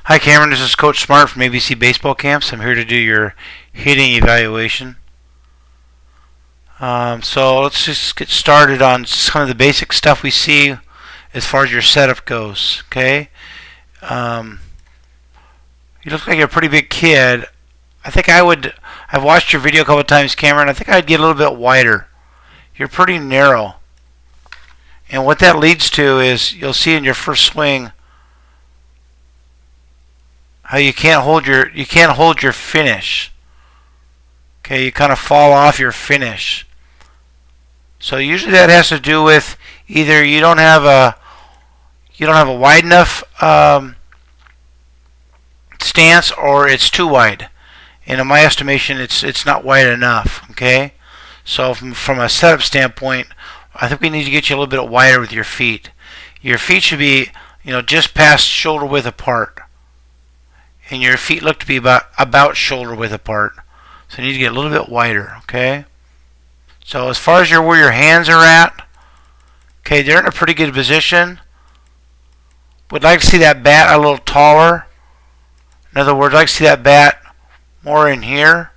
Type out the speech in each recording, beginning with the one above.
Hi Cameron, this is Coach Smart from ABC Baseball Camps. I'm here to do your hitting evaluation. So let's just get started on some of the basic stuff we see as far as your setup goes. Okay, you look like you're a pretty big kid. I think I've watched your video a couple of times, Cameron. I think I'd get a little bit wider. You're pretty narrow, and what that leads to is you'll see in your first swing how you can't hold your finish. Okay, you kind of fall off your finish. So usually that has to do with either you don't have a wide enough stance, or it's too wide. And in my estimation, it's not wide enough. Okay, so from a setup standpoint, I think we need to get you a little bit wider with your feet. Your feet should be just past shoulder width apart. And your feet look to be about shoulder width apart. So you need to get a little bit wider, okay? So as far as where your hands are at, okay, they're in a pretty good position. Would like to see that bat a little taller. In other words, I'd like to see that bat more in here.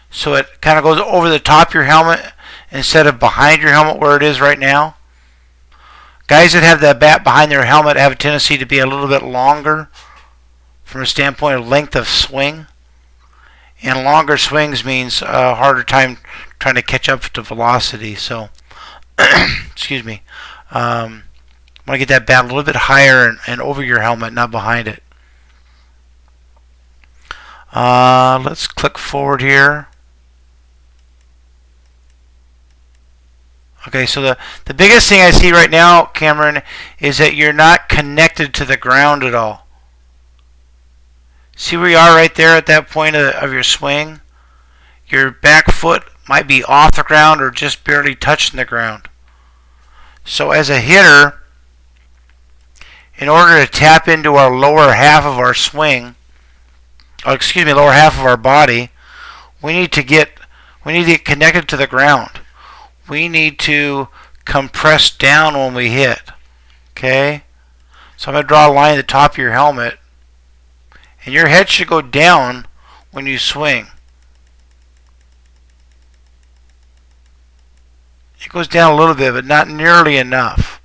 So it kind of goes over the top of your helmet instead of behind your helmet where it is right now. Guys that have that bat behind their helmet have a tendency to be a little bit longer from a standpoint of length of swing, and longer swings means a harder time trying to catch up to velocity. So excuse me, I want to get that bat a little bit higher and over your helmet, not behind it. Let's click forward here. Okay, so the biggest thing I see right now, Cameron, is that you're not connected to the ground at all. See where you are right there at that point of your swing? Your back foot might be off the ground or just barely touching the ground. So as a hitter, in order to tap into our lower half of our swing, lower half of our body, we need to get connected to the ground. We need to compress down when we hit. Okay? So I'm going to draw a line at the top of your helmet. And your head should go down when you swing. It goes down a little bit, but not nearly enough.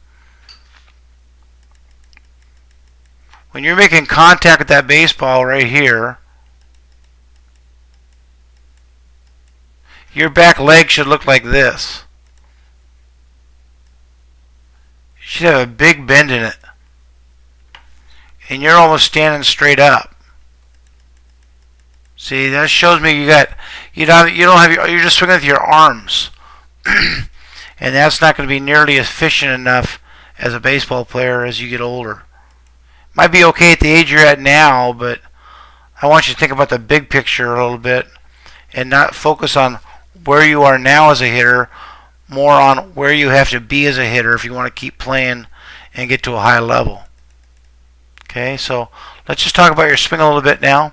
When you're making contact with that baseball right here, your back leg should look like this. You should have a big bend in it. And you're almost standing straight up. See, that shows me you're just swinging with your arms. And that's not going to be nearly efficient enough as a baseball player as you get older. Might be okay at the age you're at now, but I want you to think about the big picture a little bit and not focus on where you are now as a hitter, more on where you have to be as a hitter if you want to keep playing and get to a high level. Okay, so let's just talk about your swing a little bit now.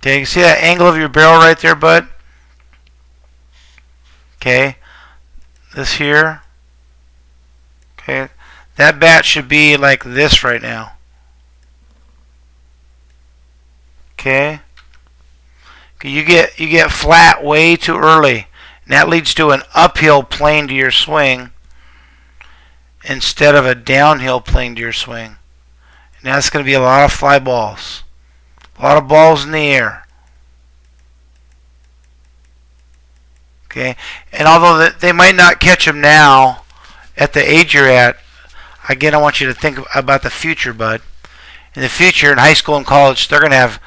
Okay, you can see that angle of your barrel right there, bud? Okay, this here. Okay, that bat should be like this right now. Okay, you get flat way too early, and that leads to an uphill plane to your swing instead of a downhill plane to your swing. And that's going to be a lot of fly balls. A lot of balls in the air. Okay, and although they might not catch them now at the age you're at, again, I want you to think about the future, bud. In the future, in high school and college, they're going to have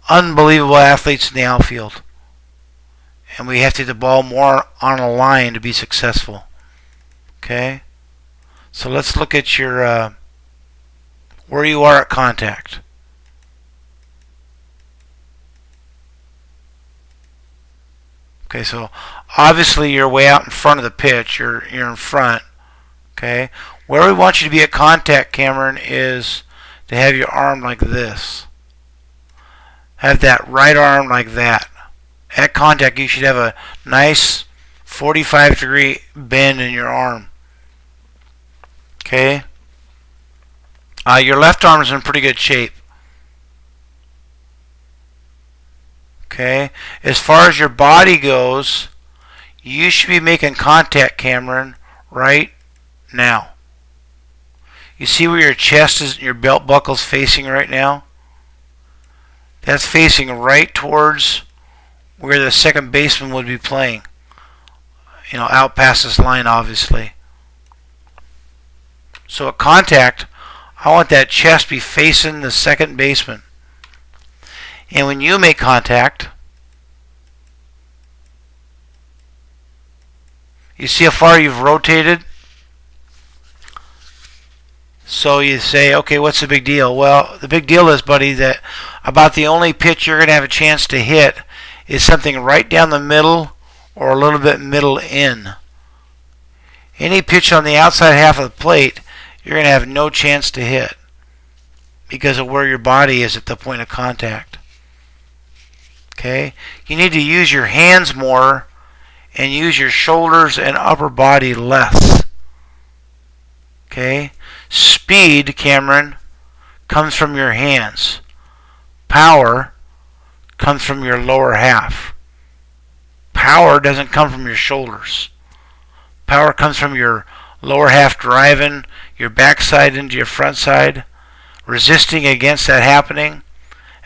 unbelievable athletes in the outfield. And we have to get the ball more on a line to be successful. Okay, so let's look at your where you are at contact. Okay, so obviously you're way out in front of the pitch. You're in front. Okay, where we want you to be at contact, Cameron, is to have your arm like this. Have that right arm like that. At contact, you should have a nice 45-degree bend in your arm. Okay. Your left arm is in pretty good shape. Okay. As far as your body goes, you should be making contact, Cameron, right now. You see where your chest is, your belt buckle's facing right now? That's facing right towards where the second baseman would be playing. You know, out past this line, obviously. So at contact, I want that chest be facing the second baseman. And when you make contact, you see how far you've rotated? So you say, okay, what's the big deal? Well, the big deal is, buddy, that about the only pitch you're going to have a chance to hit is something right down the middle or a little bit middle in. Any pitch on the outside half of the plate, you're going to have no chance to hit because of where your body is at the point of contact. Okay? You need to use your hands more and use your shoulders and upper body less. Okay? Speed, Cameron, comes from your hands. Power comes from your lower half. Power doesn't come from your shoulders. Power comes from your lower half driving your backside into your front side, resisting against that happening,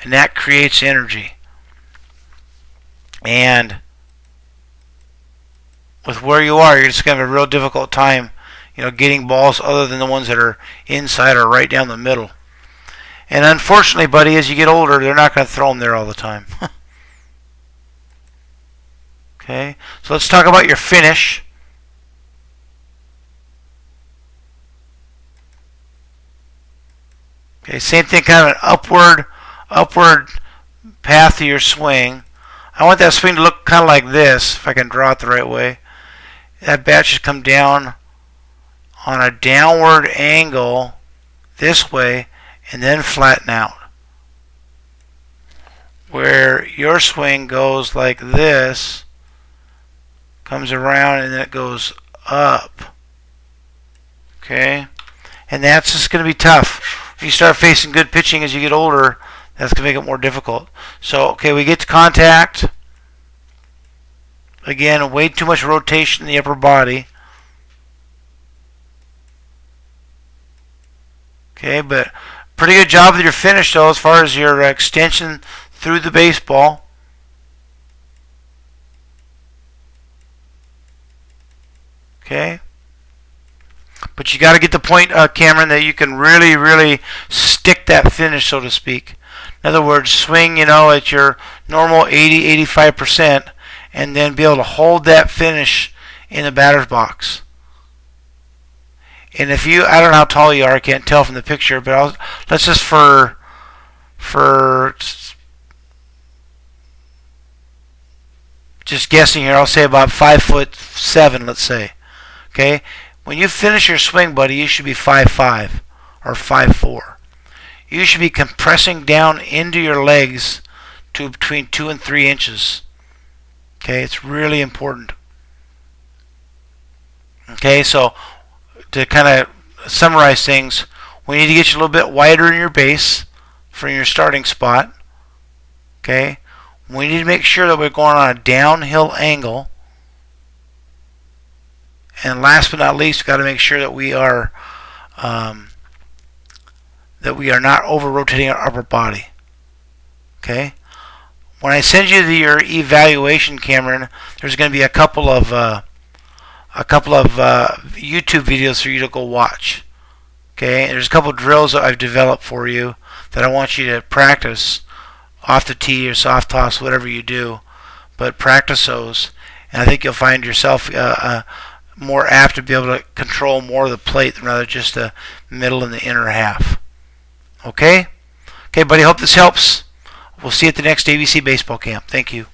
and that creates energy. And with where you are, you're just going to have a real difficult time, getting balls other than the ones that are inside or right down the middle. And unfortunately, buddy, as you get older, they're not going to throw them there all the time. Okay, so let's talk about your finish. Okay, same thing, kind of an upward path to your swing. I want that swing to look kind of like this, if I can draw it the right way. That bat should come down on a downward angle this way and then flatten out. Where your swing goes like this, comes around and then it goes up. Okay? And that's just going to be tough. If you start facing good pitching as you get older, that's going to make it more difficult. So, okay, we get to contact. Again, way too much rotation in the upper body. Okay, but pretty good job with your finish, though, as far as your extension through the baseball. Okay. But you got to get the point, Cameron, that you can really, really stick that finish, so to speak. In other words, swing, at your normal 80-85%, and then be able to hold that finish in the batter's box. And if I don't know how tall you are, I can't tell from the picture, but let's just for just guessing here, I'll say about 5'7", let's say. Okay? When you finish your swing, buddy, you should be 5'5" or 5'4". You should be compressing down into your legs to between 2 and 3 inches. Okay? It's really important. Okay? So, to kind of summarize things, we need to get you a little bit wider in your base from your starting spot. Okay? We need to make sure that we're going on a downhill angle. And last but not least, we've got to make sure that we are not over-rotating our upper body. Okay? When I send you your evaluation, Cameron, there's going to be a couple of YouTube videos for you to go watch. Okay? There's a couple of drills that I've developed for you that I want you to practice off the tee or soft toss, whatever you do. But practice those, and I think you'll find yourself more apt to be able to control more of the plate than rather just the middle and the inner half. Okay? Okay, buddy, hope this helps. We'll see you at the next ABC baseball camp. Thank you.